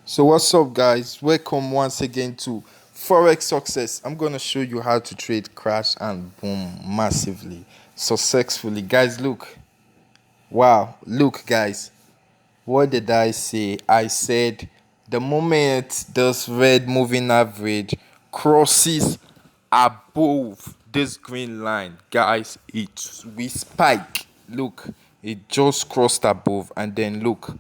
So what's up guys, welcome once again to Forex Success. I'm gonna show you how to trade crash and boom massively successfully. Guys, look, wow, look guys, what did I say? I said the moment this red moving average crosses above this green line, guys, it will spike. Look, it just crossed above, and then look,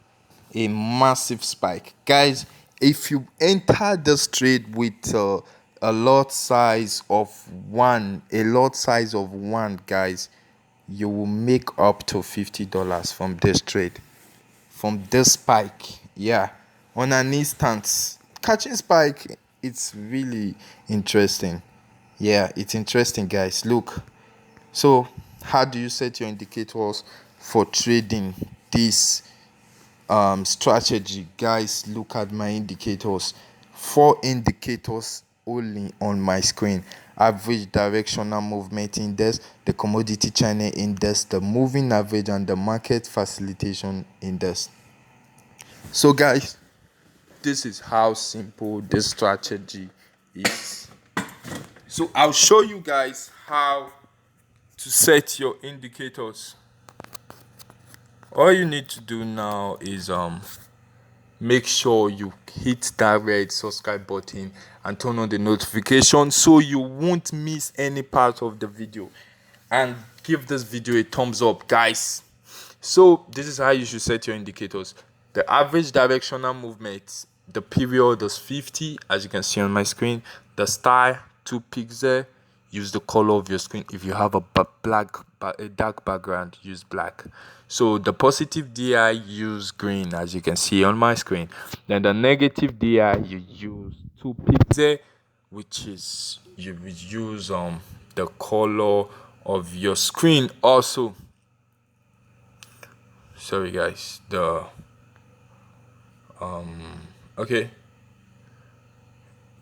a massive spike. Guys, if you enter this trade with a lot size of one, guys, you will make up to $50 from this trade, from this spike. Yeah, on an instant catching spike, it's really interesting. Yeah, it's interesting guys. Look, so how do you set your indicators for trading this strategy? Guys, look at my indicators. 4 indicators only on my screen: average directional movement index, the commodity channel index, the moving average, and the market facilitation index. So guys, this is how simple this strategy is. So I'll show you guys how to set your indicators. All you need to do now is make sure you hit that red subscribe button and turn on the notification so you won't miss any part of the video, and give this video a thumbs up guys. So this is how you should set your indicators. The average directional movement, the period is 50, as you can see on my screen. The star, 2 pixel. Use the color of your screen. If you have a dark background, use black. So the positive DI, use green, as you can see on my screen. Then the negative DI, you use 2 pixel, which is you will use the color of your screen also. Sorry guys, the okay,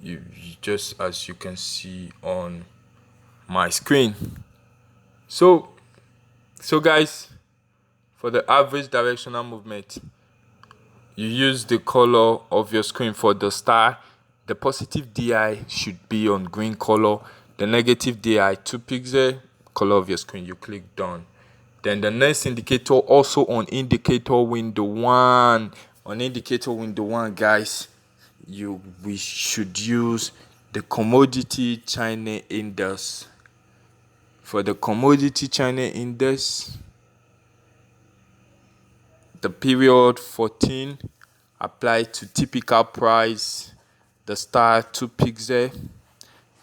you just, as you can see on my screen. So guys, for the average directional movement, you use the color of your screen. For the star, the positive DI should be on green color, the negative DI 2 pixel, color of your screen, you click done. Then the next indicator, also on indicator window 1, guys, we should use the commodity channel index. For the commodity channel index, the period 14 apply to typical price, the star 2 pixel, you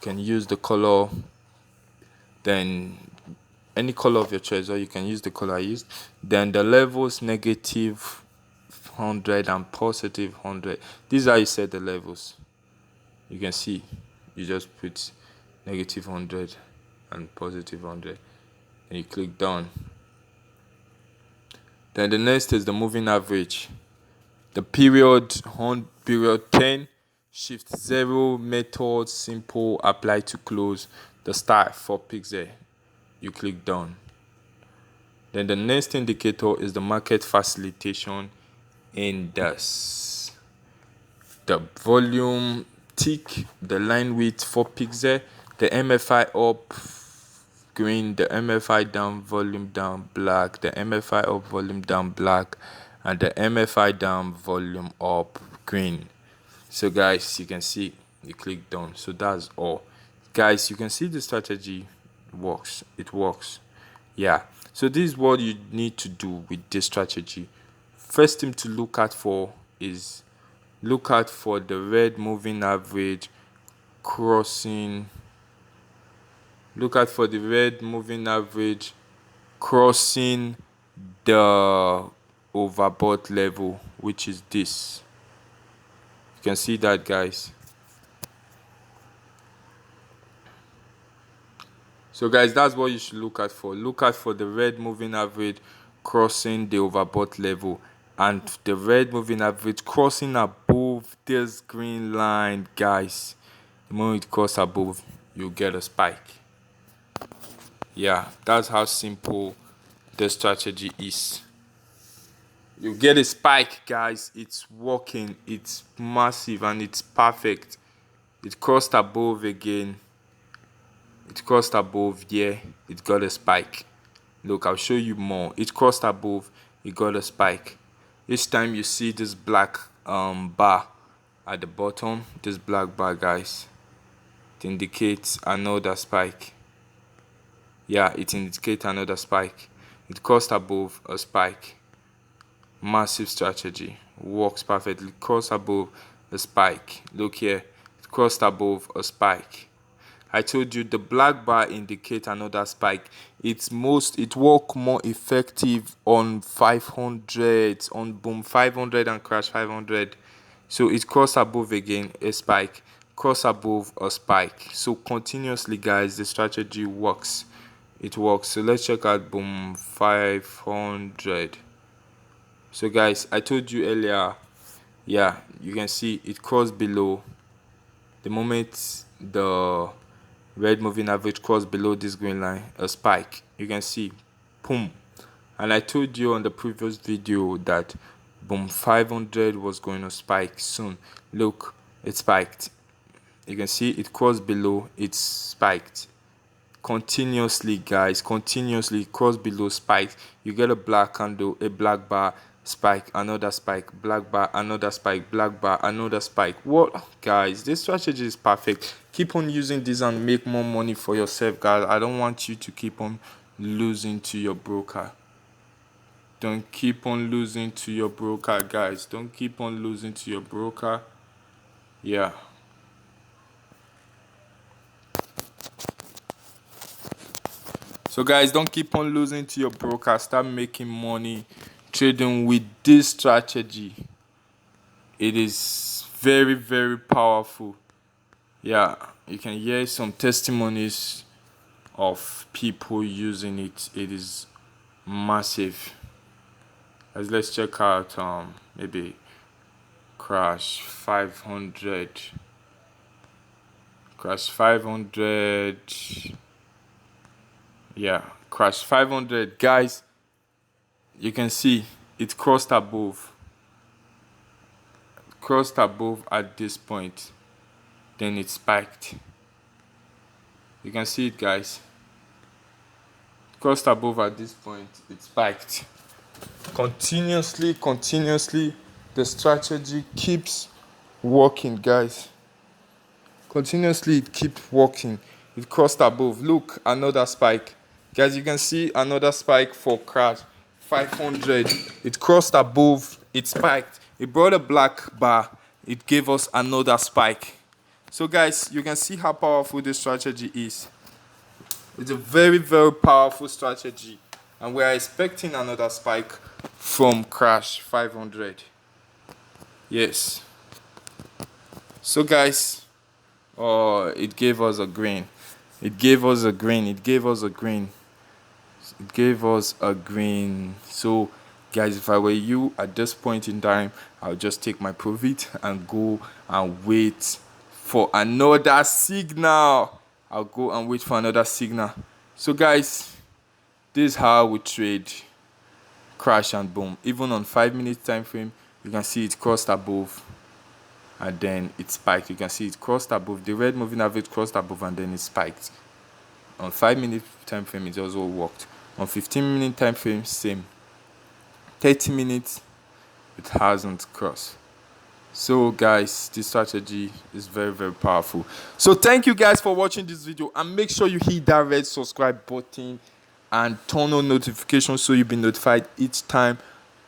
can use the color, then any color of your choice, or you can use the color I used. Then the levels, negative 100 and positive 100. These are how you set the levels. You can see, you just put negative 100 and positive 100, and you click done. Then the next is the moving average. The period 10, shift 0 method, simple, apply to close, the star 4 pixel, you click done. Then the next indicator is the market facilitation index. The volume tick, the line width 4 pixel, the MFI up green, the MFI down, volume down, black, the MFI up, volume down, black, and the MFI down, volume up, green. So guys, you can see, you click done. So that's all guys. You can see the strategy works. It works. Yeah, so this is what you need to do with this strategy. First thing to look out for is the red moving average crossing. Look out for the red moving average crossing the overbought level, which is this. You can see that guys. So guys, that's what you should look out for. Look out for the red moving average crossing the overbought level, and the red moving average crossing above this green line, guys. The moment it crosses above, you get a spike. Yeah, that's how simple the strategy is. You get a spike, guys. It's working, it's massive, and it's perfect. It crossed above again. It crossed above, yeah, it got a spike. Look, I'll show you more. It crossed above, it got a spike. Each time you see this black bar at the bottom, this black bar, guys, it indicates another spike. Yeah, it indicates another spike. It crossed above a spike. Massive strategy, works perfectly. Crossed above a spike. Look here, it crossed above a spike. I told you the black bar indicates another spike. It work more effective on 500, on boom 500 and crash 500. So it cross above again a spike, cross above a spike. So continuously, guys, the strategy works. It works. So let's check out boom 500. So guys, I told you earlier, yeah, you can see it crossed below. The moment the red moving average crossed below this green line, a spike, you can see, boom. And I told you on the previous video that boom 500 was going to spike soon. Look, it spiked. You can see it crossed below, it spiked continuously, guys. Continuously cross below, spikes. You get a black candle, a black bar, spike, another spike, black bar, another spike, black bar, another spike. What, guys, this strategy is perfect. Keep on using this and make more money for yourself, guys. I don't want you to keep on losing to your broker. Don't keep on losing to your broker, guys. Don't keep on losing to your broker. Yeah. So guys, don't keep on losing to your broker. Start making money trading with this strategy. It is very, very powerful. Yeah, you can hear some testimonies of people using it. It is massive. Let's check out maybe crash 500. Crash 500. Yeah, crash 500, guys. You can see it crossed above. Crossed above at this point, then it spiked. You can see it, guys. Crossed above at this point, it spiked. Continuously, the strategy keeps working, guys. Continuously, it keeps working. It crossed above. Look, another spike. Guys, you can see another spike for crash 500. It crossed above, it spiked. It brought a black bar. It gave us another spike. So guys, you can see how powerful this strategy is. It's a very, very powerful strategy. And we are expecting another spike from crash 500. Yes. So guys, it gave us a green. It gave us a green. It gave us a green. It gave us a green. So guys, if I were you at this point in time, I'll just take my profit and go and wait for another signal. I'll go and wait for another signal. So guys, this is how we trade crash and boom. Even on 5 minute time frame, you can see it crossed above and then it spiked. You can see it crossed above. The red moving average crossed above and then it spiked. On 5 minute time frame, it also worked. On 15 minute time frame, same. 30 minutes, it hasn't crossed. So guys, this strategy is very, very powerful. So thank you guys for watching this video, and make sure you hit that red subscribe button and turn on notifications so you'll be notified each time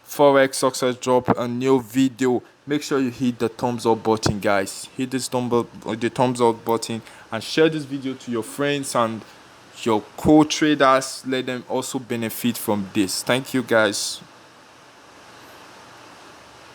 Forex Success drop a new video. Make sure you hit the thumbs up button, guys. Hit this the thumbs up button and share this video to your friends and your co-traders. Let them also benefit from this. Thank you guys.